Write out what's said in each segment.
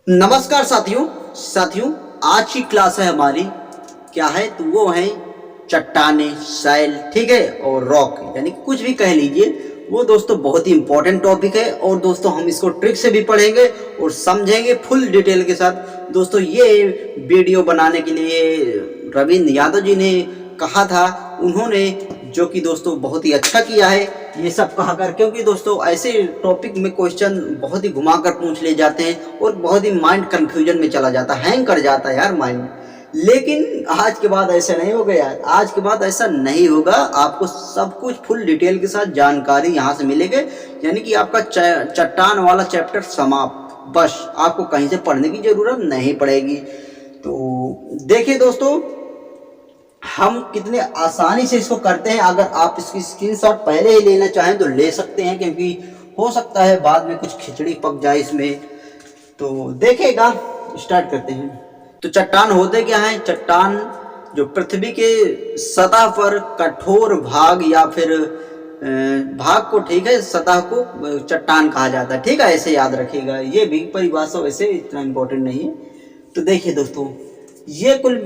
नमस्कार साथियों आज की क्लास है हमारी। क्या है तो वो है चट्टाने, शैल, ठीक है, और रॉक, यानी कुछ भी कह लीजिए। वो दोस्तों बहुत ही इंपॉर्टेंट टॉपिक है और दोस्तों हम इसको ट्रिक से भी पढ़ेंगे और समझेंगे फुल डिटेल के साथ। दोस्तों ये वीडियो बनाने के लिए रविंद्र यादव जी ने कहा था, उन्होंने, जो कि दोस्तों बहुत ही अच्छा किया है ये सब कहा कर, क्योंकि दोस्तों ऐसे टॉपिक में क्वेश्चन बहुत ही घुमा कर पूछ ले जाते हैं और बहुत ही माइंड कंफ्यूजन में चला जाता है, हैंग कर जाता है यार माइंड। लेकिन आज के बाद ऐसा नहीं होगा यार, आज के बाद ऐसा नहीं होगा। आपको सब कुछ फुल डिटेल के साथ जानकारी यहाँ से मिलेगी, यानी कि आपका चट्टान वाला चैप्टर समाप्त। बस आपको कहीं से पढ़ने की जरूरत नहीं पड़ेगी। तो देखिए दोस्तों, हम कितने आसानी से इसको करते हैं। अगर आप इसकी स्क्रीनशॉट पहले ही लेना चाहें तो ले सकते हैं, क्योंकि हो सकता है बाद में कुछ खिचड़ी पक जाए इसमें। तो देखिएगा, स्टार्ट करते हैं। तो चट्टान होते क्या हैं? चट्टान जो पृथ्वी के सतह पर कठोर भाग या फिर भाग को, ठीक है, सतह को चट्टान कहा जाता है, ठीक है, ऐसे याद रखिएगा। ये भी परिभाषा वैसे इतना इम्पोर्टेंट नहीं है। तो देखिए दोस्तों, ये कुल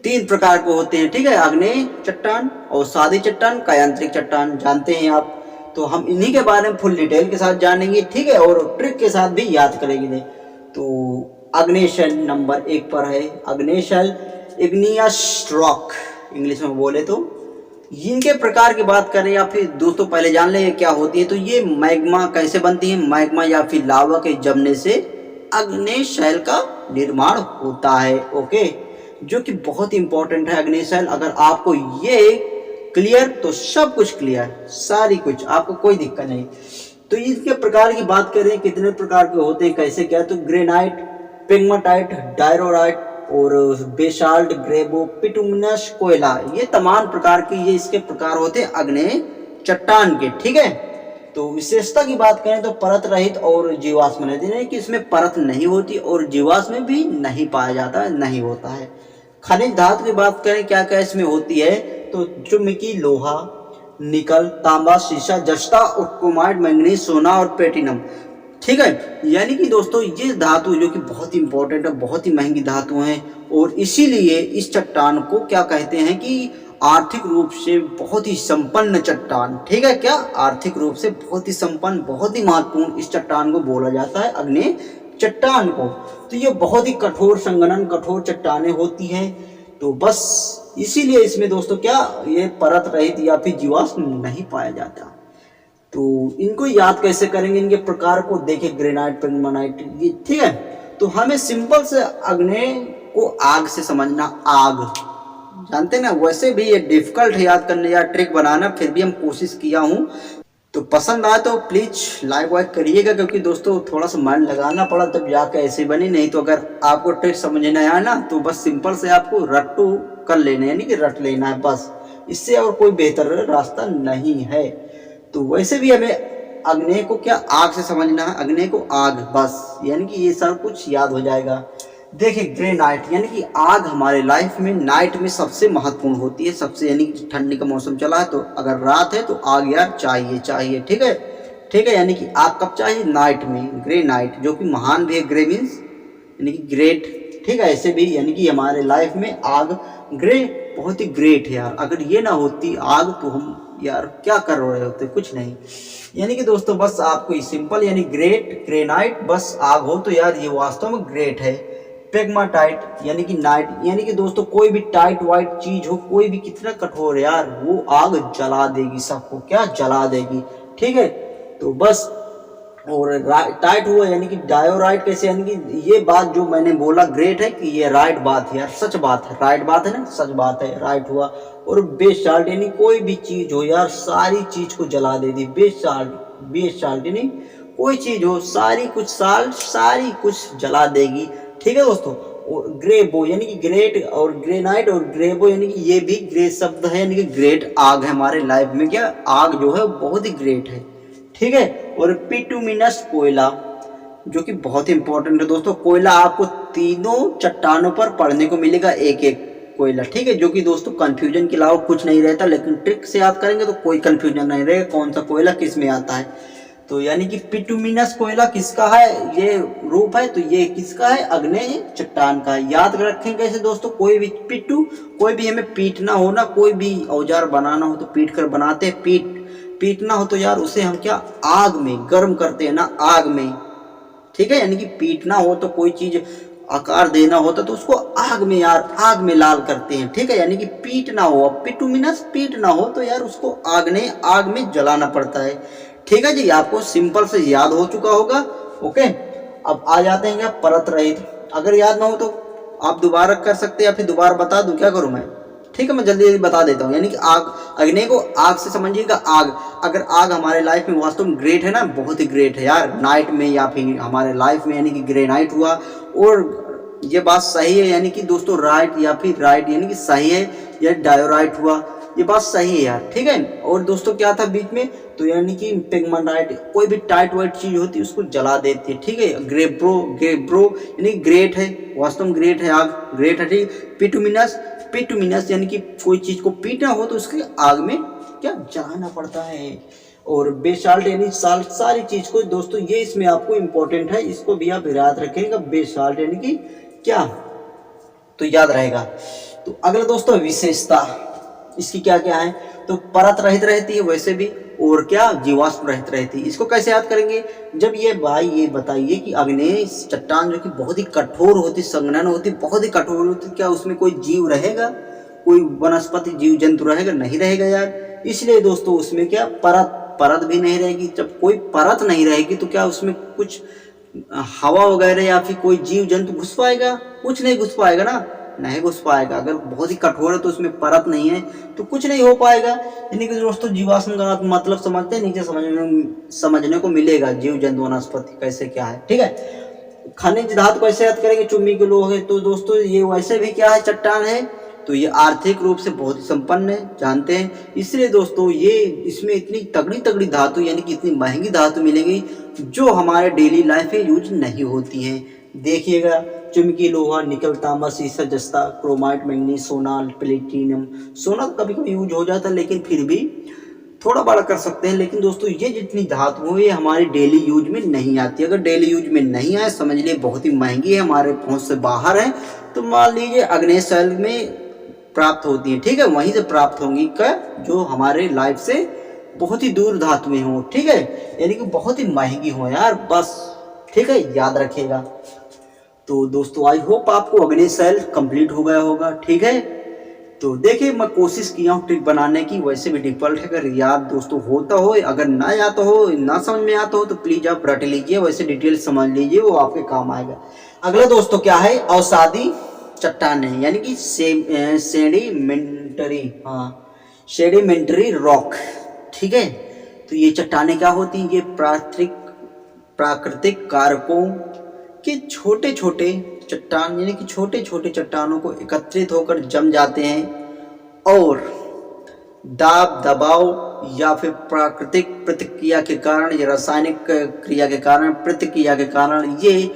3 प्रकार के होते हैं, ठीक है, आग्नेय चट्टान, अवसादी चट्टान, कायांतरिक चट्टान, जानते हैं आप। तो हम इन्हीं के बारे में फुल डिटेल के साथ जानेंगे, ठीक है, और ट्रिक के साथ भी याद करेंगे। तो आग्नेय शैल नंबर 1 पर है। आग्नेय शैल, इग्नियस रॉक इंग्लिश में बोले तो। इनके प्रकार की बात करें या फिर दोस्तों पहले जान लें क्या होती है। तो ये मैग्मा कैसे बनती है? मैग्मा या फिर लावा के जमने से आग्नेय शैल का निर्माण होता है, ओके, जो कि बहुत इंपॉर्टेंट है आग्नेय शैल। अगर आपको ये क्लियर तो सब कुछ क्लियर, सारी कुछ, आपको कोई दिक्कत नहीं। तो इसके प्रकार की बात करें, कितने प्रकार के होते हैं, कैसे क्या? तो ग्रेनाइट, पिग्माटाइट, डायरोराइट और बेसाल्ट, ग्रेबो, बिटुमिनस, कोयला, ये तमाम प्रकार के ये इसके प्रकार होते हैं आग्नेय चट्टान के, ठीक है। तो विशेषता की बात करें तो परत रहित और जीवाश्म रहित, यानी कि इसमें परत नहीं होती और जीवाश्म भी नहीं पाया जाता, नहीं होता है। खनिज धातु की बात करें क्या क्या इसमें होती है, तो चुंबकीय लोहा, निकल, तांबा, शीशा, जस्ता, उत्क्रोमाइट, मैंगनीज, सोना और प्लेटिनम, ठीक है। यानी कि दोस्तों ये धातु जो कि बहुत ही इंपॉर्टेंट है, बहुत ही महंगी धातु हैं, और इसीलिए इस चट्टान को क्या कहते हैं कि आर्थिक रूप से बहुत ही संपन्न चट्टान, ठीक है, क्या आर्थिक रूप से बहुत ही संपन्न, बहुत ही महत्वपूर्ण इस चट्टान को बोला जाता है, आग्नेय चट्टान को। तो ये बहुत ही कठोर संघनन, कठोर चट्टानें होती हैं। तो बस इसीलिए इसमें दोस्तों क्या, ये परत रहित या फिर जीवाश्म नहीं पाया जाता। तो इनको याद कैसे करेंगे? इनके प्रकार को देखिए, ग्रेनाइट, पिग्माटाइट, ये, ठीक है। तो हमें सिंपल से आग्नेय को आग से समझना, आग जानते ना, वैसे भी ये डिफिकल्ट है याद करने या ट्रिक बनाना, फिर भी हम कोशिश किया हूँ। तो पसंद आए तो प्लीज लाइक वाइक करिएगा, क्योंकि दोस्तों थोड़ा सा माइंड लगाना पड़ा तब जाके ऐसे बनी, नहीं तो अगर आपको ट्रिक समझना है ना तो बस सिंपल से आपको रट्टू कर लेना है, यानी कि रट लेना है बस, इससे और कोई बेहतर रास्ता नहीं है। तो वैसे भी हमें आग्नेय को क्या, आग से समझना है, आग्नेय को आग, बस, यानी कि ये सब कुछ याद हो जाएगा। देखिए ग्रेनाइट, यानी कि आग हमारे लाइफ में नाइट में सबसे महत्वपूर्ण होती है, सबसे, यानी कि ठंडी का मौसम चला है तो अगर रात है तो आग यार चाहिए चाहिए, ठीक है, ठीक है। यानी कि आग कब चाहिए? नाइट में। ग्रेनाइट जो कि महान भी है, ग्रे मीन्स यानी कि ग्रेट, ठीक है, ऐसे भी, यानी कि हमारे लाइफ में आग, ग्रे, बहुत ही ग्रेट है यार। अगर ये ना होती आग तो हम यार क्या कर रहे होते, कुछ नहीं। यानी कि दोस्तों बस आपको सिंपल, यानी ग्रेट, ग्रेनाइट, बस आग हो तो यार ये वास्तव में ग्रेट है। पेग्माटाइट यानी कि नाइट, यानी कि दोस्तों कोई भी टाइट वाइट चीज हो, कोई भी कितना कठोर यार, वो आग जला देगी, सबको क्या जला देगी, ठीक है। तो बस, और टाइट हुआ यानी कि डायोराइट कैसे, यानी कि ये बात जो मैंने बोला ग्रेट है कि ये राइट बात है यार, सच बात है, राइट बात है ना, सच बात है, राइट हुआ। और बेसाल्ट यानी कोई भी चीज हो यार, सारी चीज को जला देती, बेसाल्ट, बेसाल्ट यानी कोई चीज हो, सारी कुछ साल्ट, सारी कुछ जला देगी, ठीक है दोस्तों। और ग्रेबो यानी कि ग्रेट, और ग्रेनाइट और ग्रेबो यानी कि ये भी ग्रेट शब्द है, यानी कि ग्रेट आग है हमारे लाइफ में, क्या आग जो है बहुत ही ग्रेट है, ठीक है। और बिटुमिनस, कोयला, जो कि बहुत ही इंपॉर्टेंट है दोस्तों। कोयला आपको तीनों चट्टानों पर पढ़ने को मिलेगा, एक एक कोयला, ठीक है, जो कि दोस्तों कंफ्यूजन के अलावा कुछ नहीं रहता, लेकिन ट्रिक से याद करेंगे तो कोई कंफ्यूजन नहीं रहेगा कौन सा कोयला किस में आता है। तो यानी कि पिटुमिनस कोयला किसका है, ये रूप है, तो ये किसका है, आग्नेय चट्टान का है। याद रखें कैसे दोस्तों, कोई भी पिट्टू, कोई भी हमें पीटना हो ना, कोई भी औजार बनाना हो तो पीट कर बनाते हैं। पीटना हो तो यार उसे हम क्या, आग में गर्म करते हैं ना, आग में, ठीक है। यानी कि पीटना हो तो कोई चीज आकार देना होता तो उसको आग में यार, आग में लाल करते हैं, ठीक है। यानी कि पीटना हो, अब पिटुमिनस पीटना हो तो यार उसको आग में जलाना पड़ता है, ठीक है जी। आपको सिंपल से याद हो चुका होगा। ओके, अब आ जाते हैं क्या, परत रहित। अगर याद ना हो तो आप दोबारा कर सकते हैं या फिर दोबारा बता दूं, क्या करूं मैं, ठीक है, मैं जल्दी जल्दी बता देता हूँ। यानी कि आग, अग्नि को आग से समझिएगा, आग, अगर आग हमारे लाइफ में वास्तव में ग्रेट है ना, बहुत ही ग्रेट है यार, नाइट में या फिर हमारे लाइफ में, यानी कि ग्रे नाइट हुआ। और ये बात सही है, यानी कि दोस्तों राइट या फिर राइट यानी कि सही है, या डायोराइट हुआ, ये बात सही है यार, ठीक है। और दोस्तों क्या था बीच में, तो यानी कि पिगमेंटाइट, कोई भी टाइट वाइट चीज होती है उसको जला देती है, ठीक है। ग्रेब्रो यानी ग्रेट है, वास्तव में ग्रेट है आग, ग्रेट है, ठीक। पिटुमिनस यानी कि कोई चीज को पीटना हो तो उसके आग में क्या, जलाना पड़ता है। और बेसाल्ट यानी साल्ट, सारी चीज को दोस्तों ये इसमें आपको इंपॉर्टेंट है, इसको भी आप याद रखेंगे, बेसाल्ट यानी कि क्या, तो याद रहेगा। तो अगला दोस्तों विशेषता इसकी क्या क्या है, तो परत रहित रहती है वैसे भी, और क्या, जीवाश्म रहित रहती है। इसको कैसे याद करेंगे, जब ये भाई ये बताइए कि आग्नेय चट्टान जो कि बहुत ही कठोर होती, संघनन होती, बहुत ही कठोर होती, क्या उसमें कोई जीव रहेगा, कोई वनस्पति जीव जंतु रहेगा, नहीं रहेगा यार। इसलिए दोस्तों उसमें क्या, परत भी नहीं रहेगी। जब कोई परत नहीं रहेगी तो क्या उसमें कुछ हवा वगैरह या फिर कोई जीव जंतु घुस पाएगा, कुछ नहीं घुस पाएगा ना, नहीं घुस पाएगा। अगर बहुत ही कठोर है तो उसमें परत नहीं है तो कुछ नहीं हो पाएगा। यानी कि दोस्तों जीवाश्म का मतलब समझते हैं, नीचे समझने को मिलेगा, जीव जंतु वनस्पति कैसे क्या है, ठीक है। खनिज धातु कैसे याद करेंगे, चुम्बी के लोग है, तो दोस्तों ये वैसे भी क्या है, चट्टान है, तो ये आर्थिक रूप से बहुत ही संपन्न है, जानते हैं। इसलिए दोस्तों ये इसमें इतनी तगड़ी तगड़ी धातु यानी कि इतनी महंगी धातु मिलेगी जो हमारे डेली लाइफ में यूज नहीं होती हैं। देखिएगा, चुंबकीय लोहा, निकल, तांबा, सीसा, जस्ता, क्रोमाइट, मैंगनीज, सोना, प्लेटिनम। सोना तो कभी कभी यूज हो जाता है लेकिन फिर भी थोड़ा बड़ा कर सकते हैं। लेकिन दोस्तों ये जितनी धातु है ये हमारी डेली यूज में नहीं आती। अगर डेली यूज में नहीं आए समझ लीजिए बहुत ही महंगी है, हमारे पहुंच से बाहर है। तो मान लीजिए आग्नेय शैल में प्राप्त होती है, ठीक है, वहीं से प्राप्त होंगी क्या, जो हमारे लाइफ से बहुत ही दूर धातुएं हो, ठीक है, यानी कि बहुत ही महंगी हो यार, बस, ठीक है, याद रखिएगा। तो दोस्तों आई होप आपको आग्नेय शैल कंप्लीट हो गया होगा, ठीक है। तो देखिए मैं कोशिश किया हूँ ट्रिक बनाने की, वैसे भी डिफॉल्ट है, अगर याद दोस्तों होता हो, अगर ना आता हो, ना समझ में आता हो तो प्लीज आप रट लीजिए, वैसे डिटेल समझ लीजिए, वो आपके काम आएगा। अगला दोस्तों क्या है, अवसादी चट्टान है, यानी कि सेडिमेंटरी, हाँ, सेडिमेंटरी रॉक, ठीक है। तो ये चट्टानें क्या होती हैं, ये प्राकृतिक कारकों के छोटे छोटे चट्टान यानी कि छोटे छोटे चट्टानों को एकत्रित होकर जम जाते हैं और दाब दबाव या फिर प्राकृतिक प्रतिक्रिया के कारण या रासायनिक क्रिया के कारण, प्रतिक्रिया के कारण ये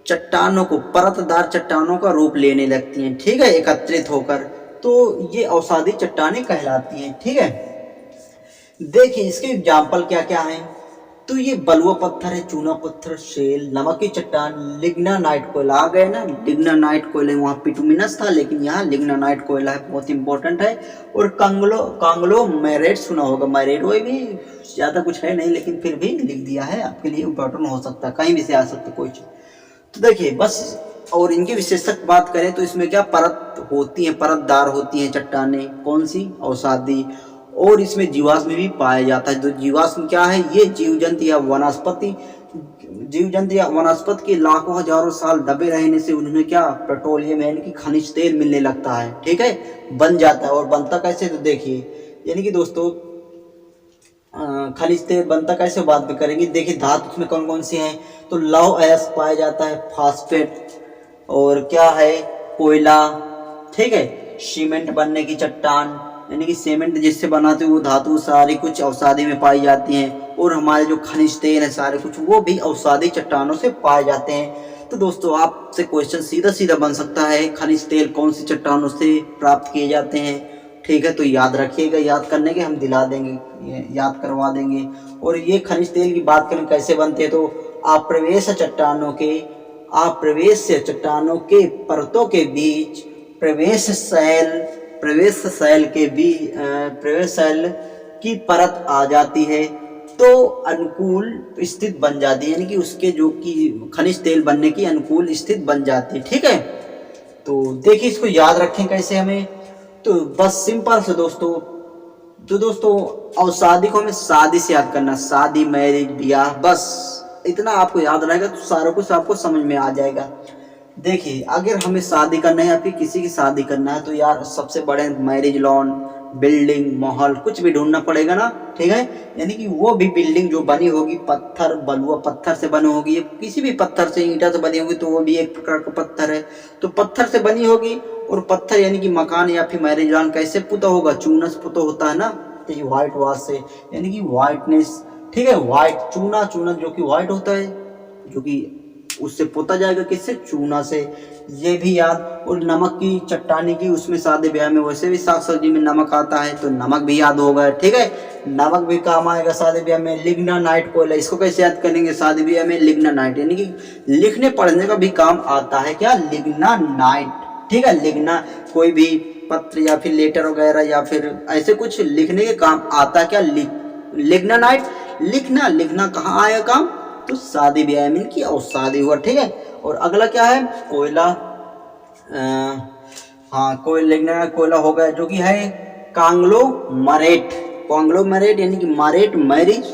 चट्टानों को, परतदार चट्टानों का रूप लेने लगती हैं, ठीक है, एकत्रित होकर। तो ये अवसादी चट्टानें कहलाती हैं, ठीक है। देखिए इसके एग्जाम्पल क्या क्या हैं, तो ये बलुआ पत्थर है, चूना पत्थर, शेल, नमक की चट्टान, लिग्नानाइट कोयला, आ गए ना, लिग्नानाइट कोयला, वहाँ पिटुमिनस था लेकिन यहाँ लिग्नानाइट कोयला है, बहुत इंपॉर्टेंट है। और कांग्लोमेरेट सुना होगा, मैरेट, वो भी ज़्यादा कुछ है नहीं लेकिन फिर भी लिख दिया है आपके लिए, इंपॉर्टेंट हो सकता है, कहीं भी से आ सकता है कोई चीज़। तो देखिए बस, और इनकी विशेषता बात करें तो इसमें क्या परत होती हैं, परतदार होती हैं चट्टानें, कौन सी, अवसादी, और इसमें जीवाश्म भी पाया जाता है। तो जीवाश्म क्या है, ये जीव जंतु या वनस्पति, जीव जंतु या वनस्पति के लाखों हजारों साल दबे रहने से उनमें क्या, पेट्रोलियम यानी कि खनिज तेल मिलने लगता है, ठीक है, बन जाता है। और बनता कैसे, तो देखिए यानी कि दोस्तों खनिज तेल बनता कैसे बात भी करेंगे। देखिए धातु उसमें कौन कौन सी हैं, तो लौह अयस्क पाया जाता है, फास्फेट, और क्या है, कोयला, ठीक है, सीमेंट बनने की चट्टान यानी कि सीमेंट जिससे बनाते हैं वो धातु सारी कुछ अवसादी में पाई जाती हैं। और हमारे जो खनिज तेल है सारे कुछ वो भी अवसादी चट्टानों से पाए जाते हैं। तो दोस्तों आपसे क्वेश्चन सीधा सीधा बन सकता है, खनिज तेल कौन सी चट्टानों से प्राप्त किए जाते हैं, ठीक है, तो याद रखिएगा, याद करने के हम दिला देंगे, याद करवा देंगे। और ये खनिज तेल की बात करें कैसे बनते हैं, तो अप्रवेश चट्टानों के परतों के बीच प्रवेश शैल की परत आ जाती है तो अनुकूल स्थिति बन जाती है, यानी कि उसके जो कि खनिज तेल बनने की अनुकूल स्थिति बन जाती है। ठीक है, तो देखिए इसको याद रखें कैसे हमें, तो बस सिंपल से दोस्तों, तो दोस्तों और शादी को हमें शादी से याद करना, शादी, मैरिज, ब्याह, बस इतना आपको याद रहेगा तो सारा कुछ आपको समझ में आ जाएगा। देखिए अगर हमें शादी करना है या फिर किसी की शादी करना है तो यार सबसे बड़े मैरिज लॉन, बिल्डिंग, माहौल कुछ भी ढूंढना पड़ेगा ना। ठीक है, यानी कि वो भी बिल्डिंग जो बनी होगी पत्थर, बलुआ पत्थर से बनी होगी, किसी भी पत्थर से, ईंटा से बनी होगी तो वो भी एक प्रकार का पत्थर है, तो पत्थर से बनी होगी। और पत्थर यानी कि मकान या फिर मैरिज लॉन कैसे पुता होगा, चूना से पुता होता है ना, तो ये व्हाइट वाश से, यानी कि व्हाइटनेस। ठीक है, व्हाइट चूना जो कि व्हाइट होता है, जो कि उससे पोता जाएगा, किससे, चूना से, ये भी याद। और नमक की चट्टानी की, उसमें शादी ब्याह में वैसे भी साग सब्जी में नमक आता है तो नमक भी याद होगा। ठीक है, नमक भी काम आएगा शादी ब्याह में। लिग्नानाइट कोयला, इसको कैसे याद करेंगे शादी ब्याह में, लिग्नानाइट, यानी कि लिखने पढ़ने का भी काम आता है, क्या, लिग्नानाइट। ठीक है, लिखना कोई भी पत्र या फिर लेटर वगैरह या फिर ऐसे कुछ लिखने के काम आता है, क्या, लिग्नानाइट। लिखना कहाँ आएगा काम, तो शादी ब्याह में की, और शादी हुआ। ठीक है, और अगला क्या है, कोयला, हाँ कोयला हो गया, जो कि है कांग्लोमरेट, यानी कि मरेट, मैरिज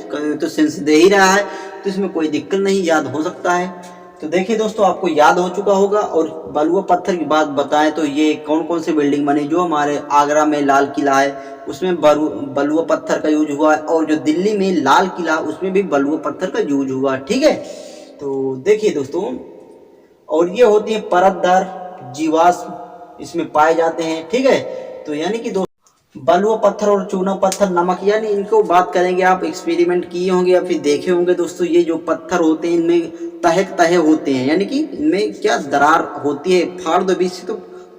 तो सेंस दे ही रहा है, तो इसमें कोई दिक्कत नहीं, याद हो सकता है। तो देखिए दोस्तों आपको याद हो चुका होगा। और बलुआ पत्थर की बात बताएं तो ये कौन कौन सी बिल्डिंग बनी, जो हमारे आगरा में लाल किला है उसमें बलुआ पत्थर का यूज हुआ है, और जो दिल्ली में लाल किला उसमें भी बलुआ पत्थर का यूज हुआ। ठीक है, तो देखिए दोस्तों, और ये होती है परतदार जीवाश्म इसमें पाए जाते हैं। ठीक है, तो यानी कि बलुआ पत्थर और चूना पत्थर, नमक, यानी इनको बात करेंगे, आप एक्सपेरिमेंट किए होंगे या फिर देखे होंगे दोस्तों। ये जो पत्थर होते हैं इनमें तहे होते हैं, यानी कि इनमें क्या दरार होती है, फाड़ दो बीच से तो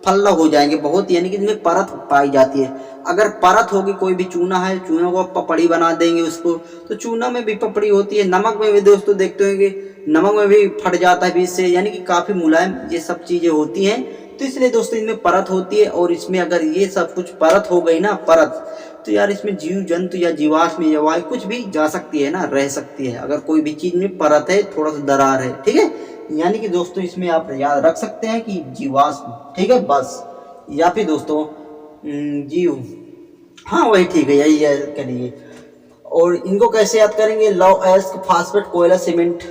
फल्ला हो जाएंगे बहुत, यानी कि इनमें परत पाई जाती है। अगर परत होगी, कोई भी चूना है, चूना को पपड़ी बना देंगे उसको, तो चूना में भी पपड़ी होती है, नमक में भी दोस्तों देखते होंगे, नमक में भी फट जाता है बीच से, यानी कि काफ़ी मुलायम ये सब चीज़ें होती हैं। तो इसलिए दोस्तों इनमें परत होती है, और इसमें अगर ये सब कुछ परत हो गई ना, परत, तो यार इसमें जीव जंतु या जीवाश्म या वायु कुछ भी जा सकती है ना, रह सकती है, अगर कोई भी चीज़ में परत है, थोड़ा सा दरार है। ठीक है, यानी कि दोस्तों इसमें आप याद रख सकते हैं कि जीवाश्म। ठीक है, बस, या फिर दोस्तों जीव, हाँ वही ठीक है, यही याद करिए। और इनको कैसे याद करेंगे, लौह अयस्क, फास्फेट, कोयला, सीमेंट,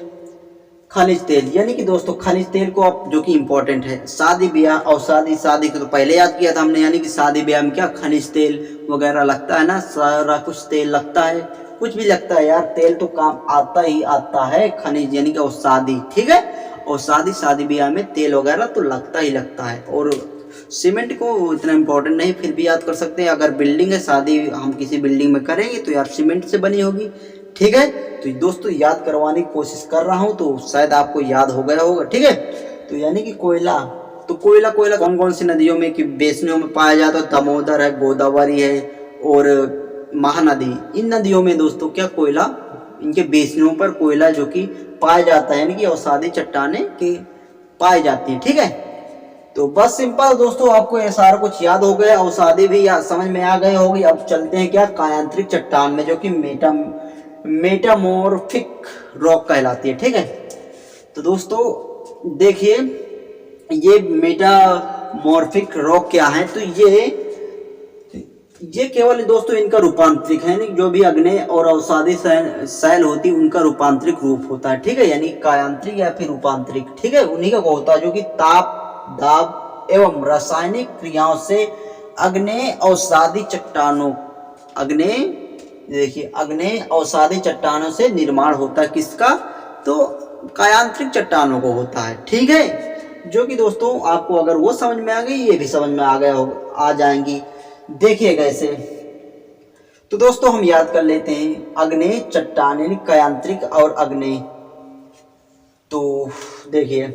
खनिज तेल, यानी कि दोस्तों खनिज तेल को आप, जो कि इंपॉर्टेंट है शादी ब्याह, और शादी को तो पहले याद किया था हमने, यानी कि शादी ब्याह में क्या खनिज तेल वगैरह लगता है ना, सारा कुछ तेल लगता है, कुछ भी लगता है यार, तेल तो काम आता ही आता है, खनिज यानी कि और शादी। ठीक है, और शादी ब्याह में तेल वगैरह तो लगता ही लगता है। और सीमेंट को इतना इम्पोर्टेंट नहीं, फिर भी याद कर सकते हैं, अगर बिल्डिंग है, शादी हम किसी बिल्डिंग में करेंगे तो यार सीमेंट से बनी होगी। ठीक है, तो दोस्तों याद करवाने की कोशिश कर रहा हूं, तो शायद आपको याद हो गया होगा। ठीक है, तो यानी कि कोयला, तो कोयला कौन कौन सी नदियों में कि बेसिनों में पाया जाता है, दामोदर है, गोदावरी है और महानदी, इन नदियों में दोस्तों क्या कोयला, इनके बेसिनों पर कोयला जो कि पाया जाता है, यानी कि अवसादी चट्टानें के पाई जाती है। ठीक है, तो बस सिंपल दोस्तों, आपको ये सारा कुछ याद हो गया, अवसादी भी समझ में आ गए होगी। अब चलते हैं क्या, कायांतरिक चट्टान में, जो कि मेटामॉर्फिक रॉक कहलाती है। ठीक है, तो दोस्तों देखिए ये मेटामॉर्फिक रॉक क्या है, तो ये केवल दोस्तों इनका रूपांतरिक है, जो भी अग्नेय और अवसादी शैल होती है उनका रूपांतरिक रूप होता है। ठीक है, यानी कायांतरिक या फिर रूपांतरिक। ठीक है, उन्हीं का होता है, जो कि ताप, दाब एवं रासायनिक क्रियाओं से अग्नेय अवसादी चट्टानों से निर्माण होता है, किसका, तो कायांतरिक चट्टानों को होता है। ठीक है, जो कि दोस्तों आपको अगर वो समझ में आ गई, ये भी समझ में आ जाएंगी। देखिएगा ऐसे, तो दोस्तों हम याद कर लेते हैं, अग्नेय चट्टान यानी कायांतरिक और अग्नेय। तो देखिए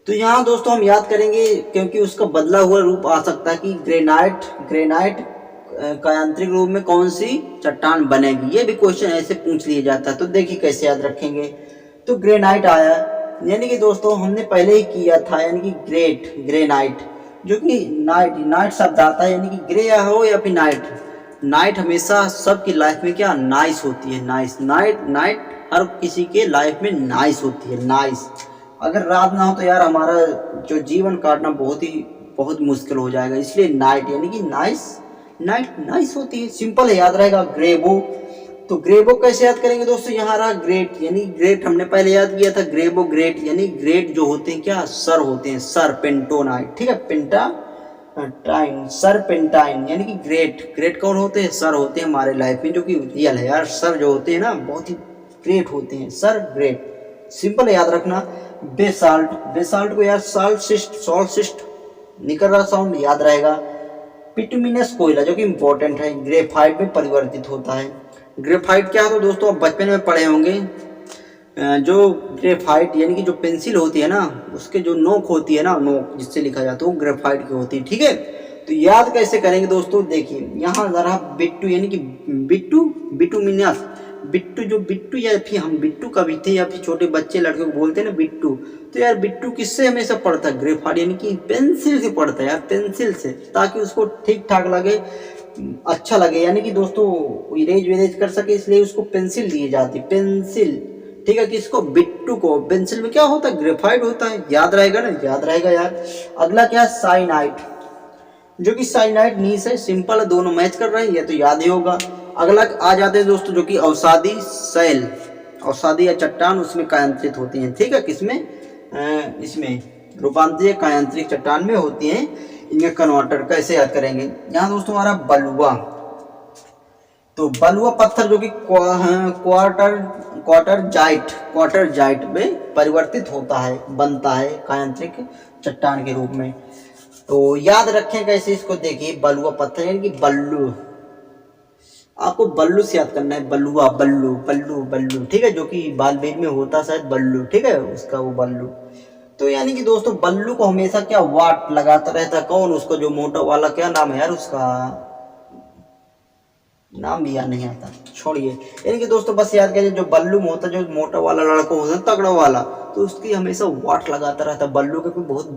तो यहाँ दोस्तों हम याद करेंगे, क्योंकि उसका बदला हुआ रूप आ सकता है कि ग्रेनाइट का यांत्रिक रूप में कौन सी चट्टान बनेगी। ये भी क्वेश्चन ऐसे पूछ लिया जाता है। तो देखिए कैसे याद रखेंगे। तो ग्रेनाइट आया, यानी कि दोस्तों हमने पहले ही किया था, यानी कि ग्रेनाइट, जो कि नाइट शब्द आता है, यानी कि ग्रे या हो या फिर नाइट हमेशा सबकी लाइफ में क्या नाइस होती है। नाइट हर किसी के लाइफ में नाइस होती है, नाइस। अगर रात ना हो तो यार हमारा जो जीवन काटना बहुत मुश्किल हो जाएगा। इसलिए नाइट यानी कि नाइस होती है, सिंपल है, याद रहेगा। ग्रेबो, तो ग्रेबो कैसे याद करेंगे दोस्तों, यहाँ रहा ग्रेट, यानी ग्रेट हमने पहले याद किया था। ग्रेबो ग्रेट, यानी ग्रेट जो होते हैं क्या सर होते हैं, सर पेंटोनाइट, ठीक है, सर पेंटाइन, यानी कि ग्रेट कौन होते हैं, सर होते हैं हमारे लाइफ में, जो कि रियल है यार। सर जो होते हैं ना बहुत ही ग्रेट होते हैं, सर ग्रेट, सिंपल है, याद रखना। बेसाल्ट को यार सॉल्ट निकल रहा साउंड, याद रहेगा। बिटुमिनस कोयला जो कि इंपॉर्टेंट है, ग्रेफाइट में परिवर्तित होता है। ग्रेफाइट क्या है तो दोस्तों आप बचपन में पढ़े होंगे, जो ग्रेफाइट यानी कि जो पेंसिल होती है ना, उसके जो नोक होती है ना, नोक जिससे लिखा जाता है वो ग्रेफाइट की होती है, ठीक है। तो याद कैसे करेंगे दोस्तों, देखिए यहाँ जरा बिट्टू यानी कि बिटुमिनस, बिट्टू या फिर हम बिट्टू का भी थे, या फिर छोटे बच्चे लड़के को बोलते हैं ना बिट्टू। तो यार बिट्टू किससे हमेशा पढ़ता है, ग्रेफाइट यानी कि पेंसिल से पढ़ता है यार, पेंसिल से, ताकि उसको ठीक ठाक लगे, अच्छा लगे, यानी कि दोस्तों इरेज कर सके, इसलिए उसको पेंसिल दी जाती, पेंसिल, ठीक है। किसको, बिट्टू को। पेंसिल में क्या होता है, ग्रेफाइट होता है, याद रहेगा ना, याद रहेगा यार। अगला क्या है, साइनाइट, जो कि साइनाइट नीस है, सिंपल है, दोनों मैच कर रहे हैं, ये तो याद ही होगा। अगला आ जाते हैं दोस्तों, जो कि अवसादी सेल, अवसादी या चट्टान उसमें कायांतरित होती हैं, ठीक है, किसमें, इसमें रूपांतरीय कायांतरिक चट्टान में होती हैं। इनके कन्वर्टर कैसे याद करेंगे, यहाँ दोस्तों हमारा बलुआ, तो बलुआ पत्थर जो कि क्वार्टर जाइट में परिवर्तित होता है, बनता है कायांतरिक चट्टान के रूप में। तो याद रखें कैसे इसको, देखिए बलुआ पत्थर यानी कि बल्लू, आपको बल्लू से याद करना है, बल्लुआ, बल्लू, ठीक है, जो कि बालबेग में होता शायद बल्लू, ठीक है, उसका वो बल्लू। तो यानी कि दोस्तों बल्लू को हमेशा क्या वाट लगाता रहता है, कौन, उसको जो मोटा वाला, क्या नाम है यार उसका, नाम भी याद नहीं आता, छोड़िए। यानी कि दोस्तों बस याद करिए, जो बल्लू में होता है, जो मोटा वाला लड़का होता है, तगड़ा वाला, तो उसकी हमेशा वाट लगाता रहता है। बल्लू का बहुत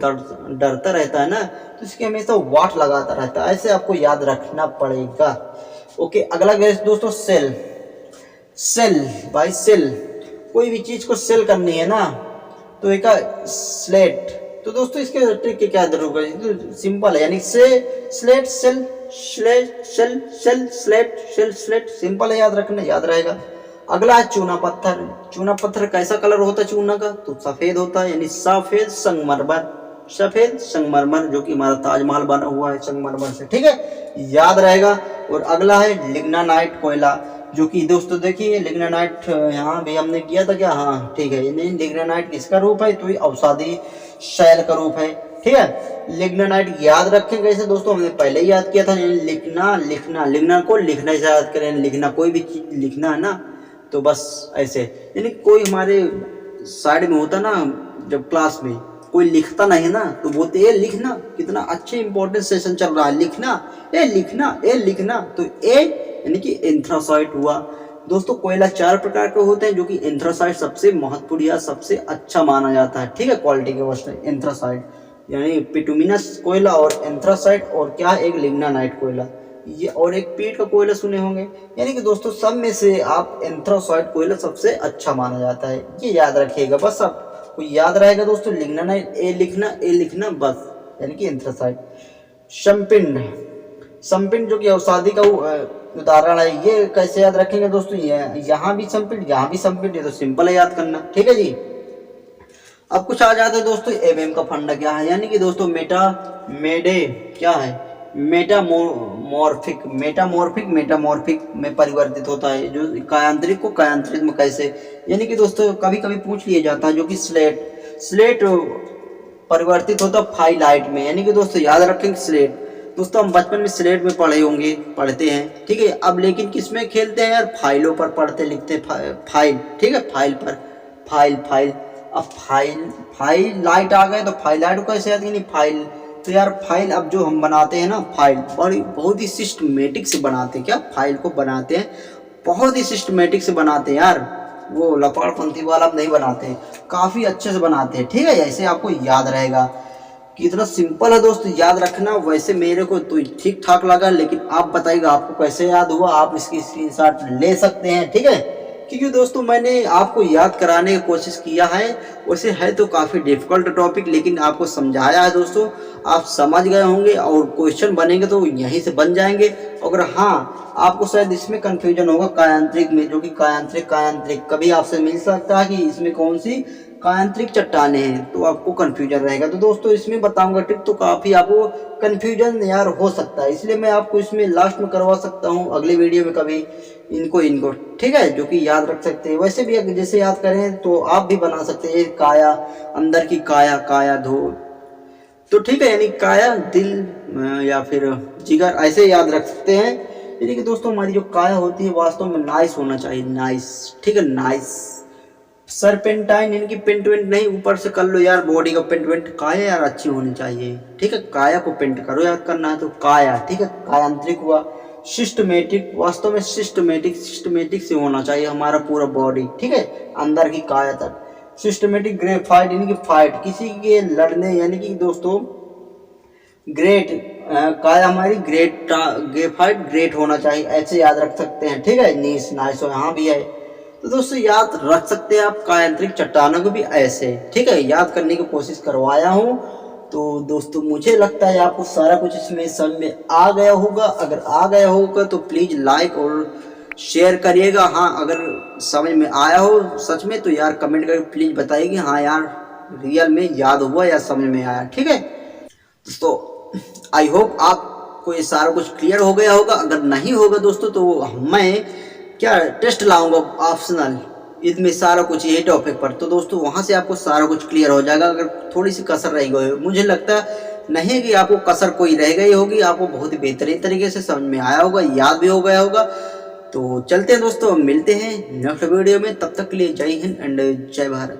डरता रहता है ना, तो इसकी हमेशा वाट लगाता रहता है, ऐसे आपको याद रखना पड़ेगा। ओके, अगला दोस्तों सेल भाई, सेल, कोई भी चीज को सेल करनी है ना, तो एक स्लेट, तो दोस्तों इसके ट्रिक की क्या जरूरत है, तो सिंपल है, यानी स्लेट, स्लेट, सिंपल है, याद रखना, याद रहेगा। अगला है चूना पत्थर कैसा कलर होता है चूना का, तो सफेद होता है, यानी सफेद संगमरमर, जो कि हमारा ताजमहल बना हुआ है संगमरमर से, ठीक है, याद रहेगा। और अगला है लिग्नानाइट कोयला, जो कि दोस्तों देखिए लिग्नानाइट यहाँ भी हमने किया था क्या, हाँ ठीक है, यानी लिग्नानाइट किसका रूप है, तो ये अवसादी शैल का रूप है, ठीक है। लिग्नानाइट याद रखें कैसे दोस्तों, हमने पहले ही याद किया था, लिखना को लिखने से याद करें, लिखना कोई भी चीज लिखना है ना, तो बस ऐसे, यानी कोई हमारे साइड में होता ना, जब क्लास में कोई लिखता नहीं ना, तो बोलते ये लिखना, कितना अच्छे इंपॉर्टेंट सेशन चल रहा है, लिखना, तो ए यानी कि एंथ्रासाइट हुआ। दोस्तों कोयला 4 प्रकार के होते हैं, जो कि एंथ्रासाइट सबसे महत्वपूर्ण या सबसे अच्छा माना जाता है, ठीक है, क्वालिटी के वास्ते। एंथ्रासाइट यानी पिटुमिनस कोयला और एंथ्रासाइट, और क्या एक लिग्नानाइट कोयला, ये और एक पीट का कोयला सुने होंगे। यानी कि दोस्तों सब में से आप एंथ्रासाइट कोयला सबसे अच्छा माना जाता है, ये याद रखिएगा, बस आपको याद रहेगा दोस्तों। लिग्नानाइट ए लिखना बस, यानी कि एंथ्रासाइट। संपिंड जो कि अवसादी का उदाहरण है, ये कैसे याद रखेंगे दोस्तों, यहाँ भी संपिंड, ये तो सिंपल है याद करना, ठीक है जी। अब कुछ आ जाते हैं दोस्तों एबेम का फंडा क्या है, यानी कि दोस्तों मेटामॉर्फिक में परिवर्तित होता है, जो कायांतरिक को कायांतरित में कैसे, यानी कि दोस्तों कभी कभी पूछ लिया जाता है, जो कि स्लेट परिवर्तित होता है फाइलाइट में, यानी कि दोस्तों याद रखेंगे स्लेट। दोस्तों हम बचपन में स्लेट में पढ़ते हैं, ठीक है, अब लेकिन किस में खेलते हैं यार, फाइलों पर पढ़ते लिखते फाइल, ठीक है, फाइल पर फाइल। अब फाइल लाइट आ गए तो फाइल लाइट को कैसे याद नहीं फाइल। तो यार फाइल अब जो हम बनाते हैं ना फाइल बड़ी बहुत ही सिस्टमेटिक से बनाते हैं। क्या फाइल को बनाते हैं बहुत ही सिस्टमेटिक से बनाते हैं यार, वो लपाड़पंथी वाला नहीं बनाते हैं, काफ़ी अच्छे से बनाते हैं। ठीक है, ऐसे आपको याद रहेगा कि इतना सिंपल है दोस्त याद रखना। वैसे मेरे को तो ठीक ठाक लगा, लेकिन आप बताइएगा आपको कैसे याद हुआ, आप इसकी स्क्रीनशॉट ले सकते हैं। ठीक है, क्योंकि दोस्तों मैंने आपको याद कराने की कोशिश किया है। वैसे है तो काफ़ी डिफिकल्ट टॉपिक, लेकिन आपको समझाया है दोस्तों, आप समझ गए होंगे और क्वेश्चन बनेंगे तो यहीं से बन जाएंगे। अगर हाँ आपको शायद इसमें कंफ्यूजन होगा कायांत्रिक में, जो कि कायांत्रिक कभी आपसे मिल सकता है कि इसमें कौन सी कायांत्रिक चट्टाने हैं, तो आपको कंफ्यूजन रहेगा। तो दोस्तों इसमें बताऊंगा ट्रिक, तो काफ़ी आपको कंफ्यूजन यार हो सकता है, इसलिए मैं आपको इसमें लास्ट में करवा सकता हूँ अगले वीडियो में कभी इनको ठीक है, जो कि याद रख सकते हैं। वैसे भी अगर जैसे याद करें तो आप भी बना सकते हैं काया, अंदर की काया, काया धो, तो ठीक है, यानी काया दिल या फिर जिगर ऐसे याद रख सकते हैं। यानी कि दोस्तों हमारी जो काया होती है वास्तव में नाइस होना चाहिए, नाइस। ठीक है, नाइस सरपेंटाइन, यानी कि पेंट वेंट नहीं, ऊपर से कर लो यार बॉडी का पेंट वेंट, काया यार अच्छी होनी चाहिए। ठीक है, काया को पेंट करो, याद करना है तो काया। ठीक है, कायांत्रिक हुआ। सिस्टमेटिक, वास्तव में सिस्टमेटिक से होना चाहिए हमारा पूरा बॉडी। ठीक है, अंदर की काया तक सिस्टमेटिक। ग्रेफाइट यानी कि फाइट, किसी के लड़ने, यानी कि दोस्तों ग्रेट, काया हमारी ग्रेफाइट ग्रेट होना चाहिए, ऐसे याद रख सकते हैं। ठीक है, नीस नाइस यहाँ भी है, तो दोस्तों याद रख सकते हैं आप कायांत्रिक चट्टानों को भी ऐसे। ठीक है, याद करने की कोशिश करवाया हूँ। तो दोस्तों मुझे लगता है आपको सारा कुछ इसमें समझ में आ गया होगा। अगर आ गया होगा तो प्लीज़ लाइक और शेयर करिएगा। हाँ अगर समझ में आया हो सच में तो यार कमेंट करके प्लीज़ बताइए कि हाँ यार रियल में याद हुआ या समझ में आया। ठीक है, तो आई होप आपको ये सारा कुछ क्लियर हो गया होगा। अगर नहीं होगा दोस्तों तो मैं क्या टेस्ट लाऊंगा ऑप्शनल, इसमें सारा कुछ यही टॉपिक पर, तो दोस्तों वहाँ से आपको सारा कुछ क्लियर हो जाएगा। अगर थोड़ी सी कसर रह गई, मुझे लगता नहीं कि आपको कसर कोई रह गई होगी, आपको बहुत ही बेहतरीन तरीके से समझ में आया होगा, याद भी हो गया होगा। तो चलते हैं दोस्तों, मिलते हैं नेक्स्ट वीडियो में, तब तक के लिए जय हिंद एंड जय भारत।